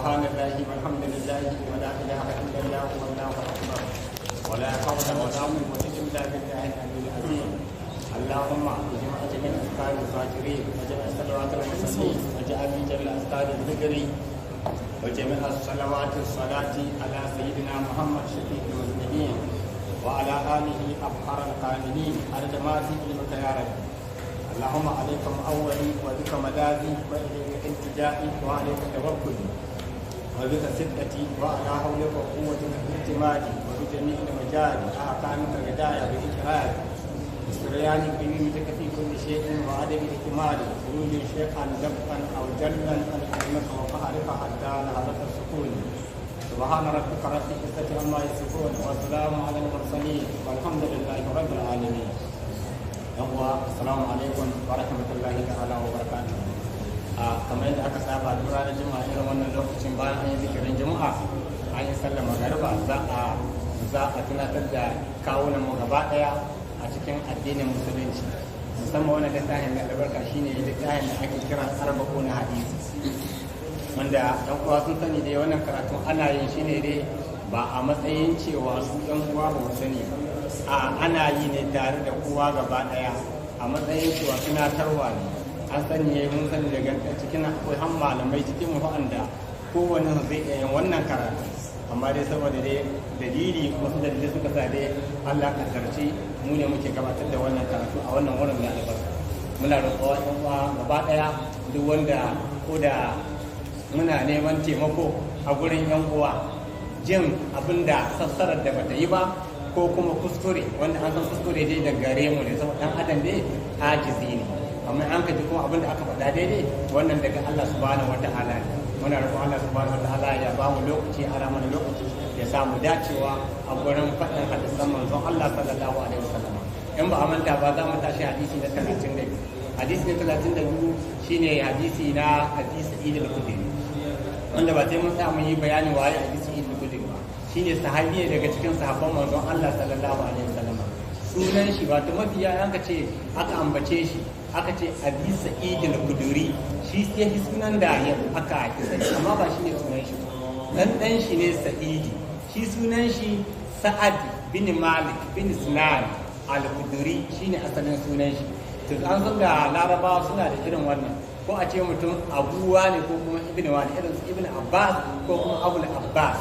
سبحان الله والحمد لله ولا اله الا الله والله اكبر ولا حول ولا قوه الا بالله العلي العظيم. اللهم اجمع جميع اذكار الفاجرين وجميع الصلوات المرسلين وجعل في جميع اذكار الذكر وجميع الصلوات الصلاه على سيدنا محمد شفيع المذنبين وعلى اله ابحر القائلين على جماعه علمك يا رب. اللهم عليكم اولي وبك ملاذي واليك التجائي وعليك توكلي وبك صدقتي وعلى حولك وقوتك اعتمادي وبجميع المجال احكامك ردايا باكراري بسريان بنعمتك في كل شيء وعدم اكمالي خروج شيئا دفعا او جلا عن كلمك وقهرك حتى لحظه السكون. سبحان ربك رب العزه عما يصفون والسلام على المرسلين والحمد لله رب العالمين. Assalamu alaikum wa rahmatullahi ta'ala wa barakatuh. Kamar yadda aka saba duk ranar juma'a irin wannan lokacin bayan an yi zikirin juma'a an yi sallar magariba za a tunatar da kawunan mu gaba daya a cikin addinin musulunci, musamman wannan littafin da albarka shine littafin da ake kira arba'una hadisi, wanda ɗan uwa sun sani dai wannan karatun ana yin shi ne dai ba a matsayin cewa su ɗan uwa ba mu sani ba, ana yi ne tare da kowa gaba daya a matsayin cewa tunatarwa ne. An sani mun sani daga cikin akwai han malamai cikin mu wanda kowane zai iya yin wannan karatu, amma dai saboda dai dalili wasu dalilai suka sa dai Allah kaddarci mu ne muke gabatar da wannan karatu a wannan wurin da albarka. Muna roƙo ɗan uwa gaba daya duk wanda ko da muna neman taimako a gurin yan uwa jin abinda sassarar da bata yi ba ko kuma kuskure wanda an san kuskure dai da gare mu ne, saboda dan adam dai ajizi ne, amma an ka ji kuma abin da aka faɗa daidai wannan daga Allah subhanahu wataala ne. Muna roƙon Allah subhanahu wataala ya ba mu lokaci a mana lokaci ya samu dacewa a gurin faɗin hadisan manzon Allah sallallahu alaihi wasallam. In ba a manta ba za mu tashi hadisi na 32. Hadisi na 32 shine hadisi na hadisi Idil Qudri, wanda ba sai mun sa mun yi bayanin waye hadisi Idil Qudri ba. Shine sahabi ne daga cikin sahabban manzon Allah sallallahu alaihi wasallam. Sunan shi wato mafiya aka ce aka ambace shi aka ce Abi Sa'id al-Khudri, shi sai sunan da aka kisa, amma ba shi ne sunan shi. Dan shi ne Sa'idi, shi sunan shi Sa'ad bin Malik bin Sinan al-Khudri, shine asalin sunan shi. To an san da Larabawa suna da irin wannan, ko a ce mutum Abuwa ne ko kuma Ibn Wani, irin su Ibn Abbas ko kuma Abul Abbas,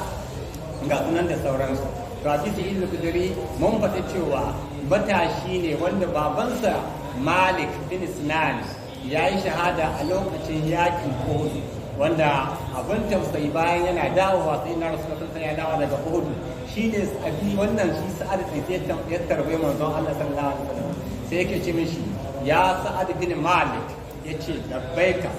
ga sunan da sauransu. To a bisa ilmi kuduri mun faɗi cewa matashi ne wanda babansa Malik bin Sinan ya yi shahada a lokacin yakin Uhud, wanda abin tausayi bayan yana dawowa sai na Rasulullah ya dawo daga Uhud, shi ne abi wannan shi Sa'ad sai ya tarbe manzon Allah sallallahu alaihi wasallam, sai yake ce mishi ya Sa'ad bin Malik, yace labbaika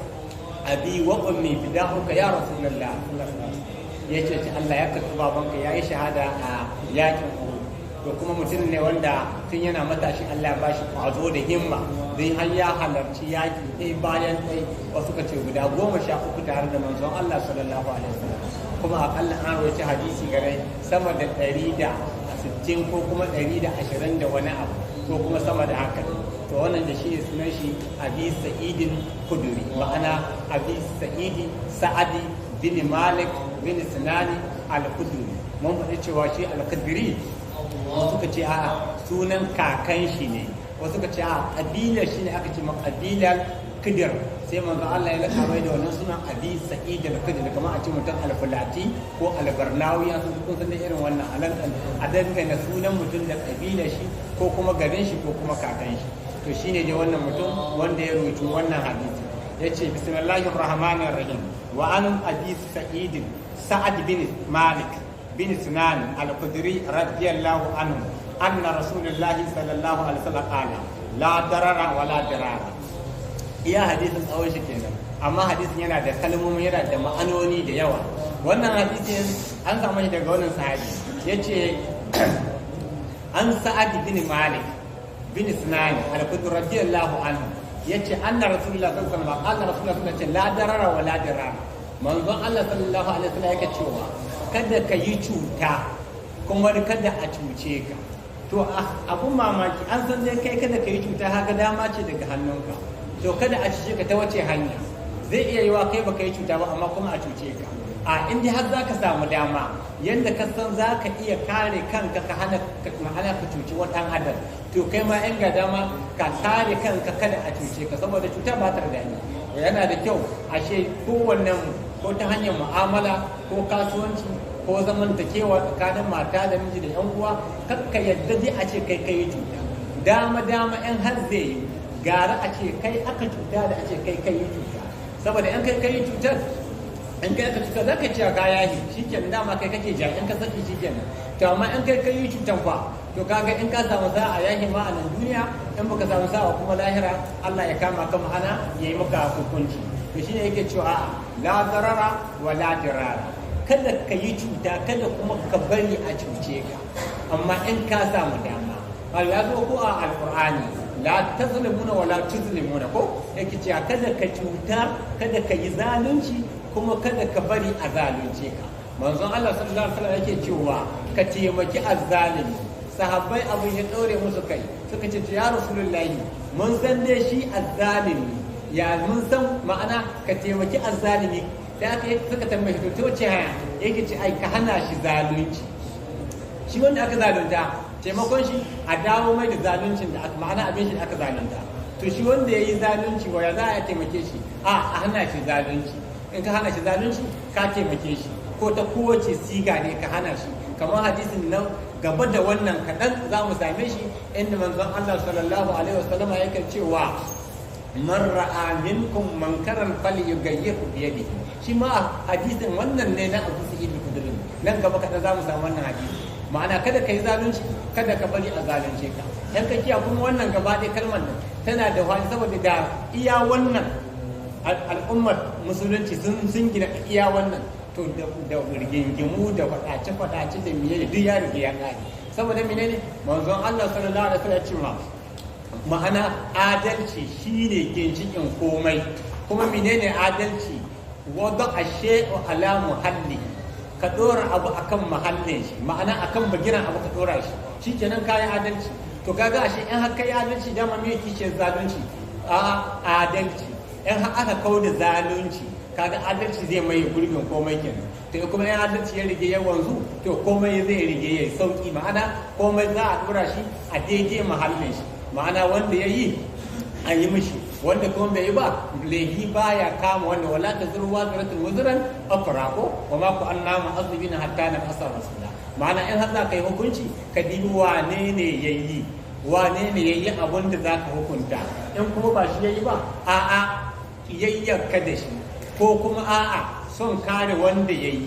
abi wa ummi fidahuka ya Rasulullah sallallahu alaihi wasallam. Ya ce Allah ya karɓi babanka ya yi shahada a yakin Uhud. To kuma mutum ne wanda tun yana matashi Allah ya bashi kwazo da himma, zai har ya halarci yaki ɗaya bayan ɗaya, wasu ka ce guda 13 tare da manzon Allah sallallahu alaihi wasallam. Kuma akalla an rawaita hadisi gare sama da 160 ko kuma 120 da wani abu ko kuma sama da haka. To wannan da shi ne sunan shi Abi Sa'id Khudri, ma'ana Abi Sa'id Sa'adi bin Malik bin Sinani al-Khudri. Mun faɗi cewa shi al-Khudri wasu ka ce a sunan kakan shi ne, wasu ka ce a ƙabilar shi ne aka ce ma ƙabilar Khidr, sai manzo Allah ya laka mai da wannan sunan Abi Sa'id al-Khudri, kamar a ce mutum al-Fulati ko al-Barnawi, an kun san da irin wannan alaƙan a dangane sunan mutum da ƙabilar shi ko kuma garin shi ko kuma kakan shi. To shine dai wannan mutum wanda ya rubuta wannan hadisi. Yace bismillahir rahmanir rahim wa an Abi Sa'id Sa'ad bin Malik bin Sinan al-Khudri radiyallahu anhu anna Rasulullahi sallallahu alaihi wasallam qala la darara wa la dirara. Iya hadisin tsawon shi kenan, amma hadisin yana da kalmomi, yana da ma'anoni da yawa. Wannan hadisin an samu shi daga wannan sahabi, yace an Sa'ad bin Malik bin Sinan al-Khudri radiyallahu anhu, yace anna Rasulullah sallallahu alaihi wasallam qala Rasulullah sallallahu alaihi wasallam la darara wa la dirara. Manzon Allah sallallahu alaihi wasallam yake cewa kada ka yi cuta kuma kada a cuce ka. To abun mamaki an san dai kai kada ka yi cuta haka dama ce daga hannunka, to kada a cuce ka ta wace hanya? Zai iya yiwa kai baka yi cuta ba amma kuma a cuce ka. a inda har za ka samu dama yadda ka san za ka iya kare kanka ka hana ma'ana ka cuci wani ɗan adam to kai ma in ga dama ka kare kanka kada a cuce ka saboda cuta ba ta da daɗi yana da kyau ashe kowannen ko ta hanyar mu'amala ko kasuwanci ko zamantakewa tsakanin mata da miji da yan uwa kakka yadda dai a ce kai kai cuta dama in har zai yi gara a ce kai aka cuta da a ce kai kai cuta saboda in kai kai cutar in kai aka cuta za ka ce ka yahi shikenan dama kai kake ja in ka saki shikenan to amma in kai kai cutan fa to kaga in ka samu sa'a yahi ma a nan duniya in baka samu sa'a kuma lahira Allah ya kama ka ma'ana yayi maka hukunci to shine yake cewa la darara wa la dirara kada ka yi cuta kada kuma ka bari a cuce ka amma in ka samu dama ya zo ko a alqur'ani la tazlimuna wa la tuzlimuna ko yake cewa kada ka cuta kada ka yi zalunci kuma kada ka bari a zalunce ka manzon Allah sallallahu alaihi wasallam yake cewa ka taimaki azzalimi sahabbai abin ya daure musu kai suka ce ya rasulullahi mun san dai shi azzalimi ya mun san ma'ana ka taimaki azzalimi da aka yi suka tambaye to ce haya yake ce ai ka hana shi zalunci shi wanda aka zalunta taimakon shi a dawo mai da zaluncin da aka ma'ana abin shi da aka zalunta to shi wanda ya yi zalunci wa ya za a taimake shi a hana shi zalunci in ka hana shi zalunci ka taimake shi ko ta kowace siga ne ka hana shi kamar hadisin nan gaba da wannan kaɗan za mu same shi inda manzon Allah sallallahu alaihi wasallam yake cewa man ra'a minkum mankaran falyughayyirhu bi yadihi shi ma hadisin wannan ne na Abu Sa'id al-Khudri nan gaba kaɗan za mu samu wannan hadisi ma'ana kada ka yi zalunci kada ka bari a zalunce ka yan ka kiya kuma wannan gaba ɗaya kalmar nan tana da wani saboda da iya wannan al'ummar musulunci sun gina iya wannan to da rigingimu da faɗace da miye duk ya rige ya ƙare saboda menene manzon Allah sallallahu alaihi wasallam cewa ma'ana adalci shine ginshikin komai kuma menene adalci wada ashay'u ala muhalli ka dora abu akan mahallin shi ma'ana akan bagiran abu ka dora shi shikenan kayan adalci to kaga ashe in har kai adalci dama me yake ce zalunci adalci in har aka kauda zalunci kaga adalci zai mai gurbin komai kenan to kuma in adalci ya rige ya wanzu to komai zai rige ya sauki ma'ana komai za a dora shi a daidai mahallin shi ma'ana wanda ya yi an yi mishi wanda kuma bai yi ba lehi baya kama wanda wala ta zurwa zuratul wuzran afraqo wa ma ku annama azbina hatta na asar rasula ma'ana in har za ka yi hukunci ka dibi wane ne yayi abin da za ka hukunta in kuma ba shi yayi ba a'a kiyayyarka da shi ko kuma a'a son kare wanda yayi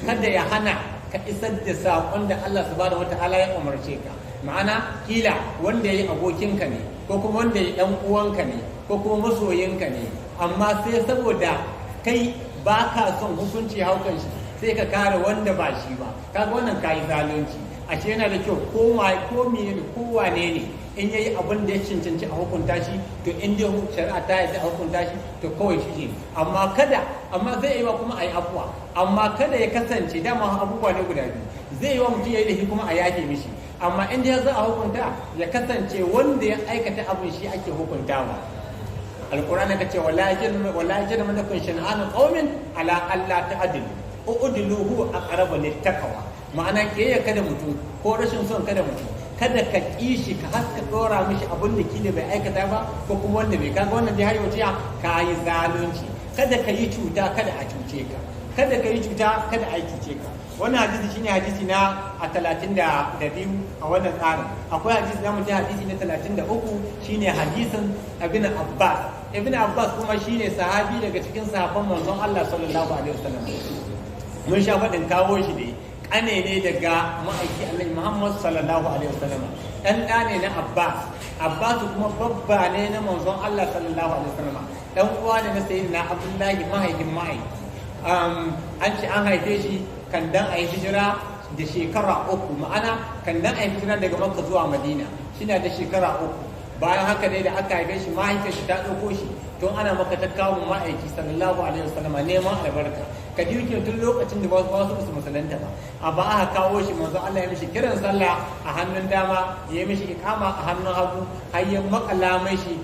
kada ya hana ka isar da saƙon da Allah subhanahu wata'ala ya umarce ka ma'ana kila wanda yayi abokinka ne ko kuma wanda yayi dan uwanka ne ko kuma masoyinka ne amma sai saboda kai ba ka son hukunci haukan shi sai ka kare wanda ba shi ba kaga wannan kayi zalunci ashe yana da kyau ko wane ne in yayi abin da ya cancanci a hukunta shi to in dai shari'a ta yi a hukunta shi to kawai shi ne amma zai yi wa kuma a yi abuwa amma kada ya kasance dama abubuwa ne guda biyu zai yi wa mutum ya yi laifi kuma a yake mishi amma in dai za a hukunta ya kasance wanda ya aikata abin shi ake hukuntawa alquran ka ce wala yajrim lakum shan'anu qaumin ala alla ta'dilu u'diluhu aqrabu littaqwa ma'ana ke kada mutum ko rashin son kada mutum kada ka kishi ka haska dora mishi abin da kile bai aikata ba ko kuma wanda bai kaga wannan dai har yau ka yi zalunci kada ka yi cuta kada a cuce ka kada ka yi cuta kada a cuce ka wannan hadisi shine hadisi na 32 a wannan tsarin akwai hadisi na mutum hadisi na 33 shine hadisin ibn Abbas kuma shine sahabi daga cikin sahabban manzon Allah sallallahu alaihi wasallam mun sha faɗin kawo shi ne kane ne daga ma'aiki Annabi Muhammad sallallahu alaihi wasallam dan ne na Abbas kuma babba ne na manzon Allah sallallahu alaihi wasallam dan uwa ne na sayyidina Abdullahi mahaifin ma'aiki an ce an haife shi kan dan a yi hijira da shekara 3 ma'ana kan dan a yi hijira daga Makka zuwa Madina shine da shekara 3 bayan haka dai da aka haife shi mahaifiyar shi ta ɗauko shi tun ana maka ta kawo ma'aiki sallallahu alaihi wasallam neman albarka ka dirke tun lokacin da wasu su musulunta ba amma aka kawo shi manzo Allah ya mishi kiran sallah a hannun dama ya mishi ikama a hannun hagu har ya makala mai shi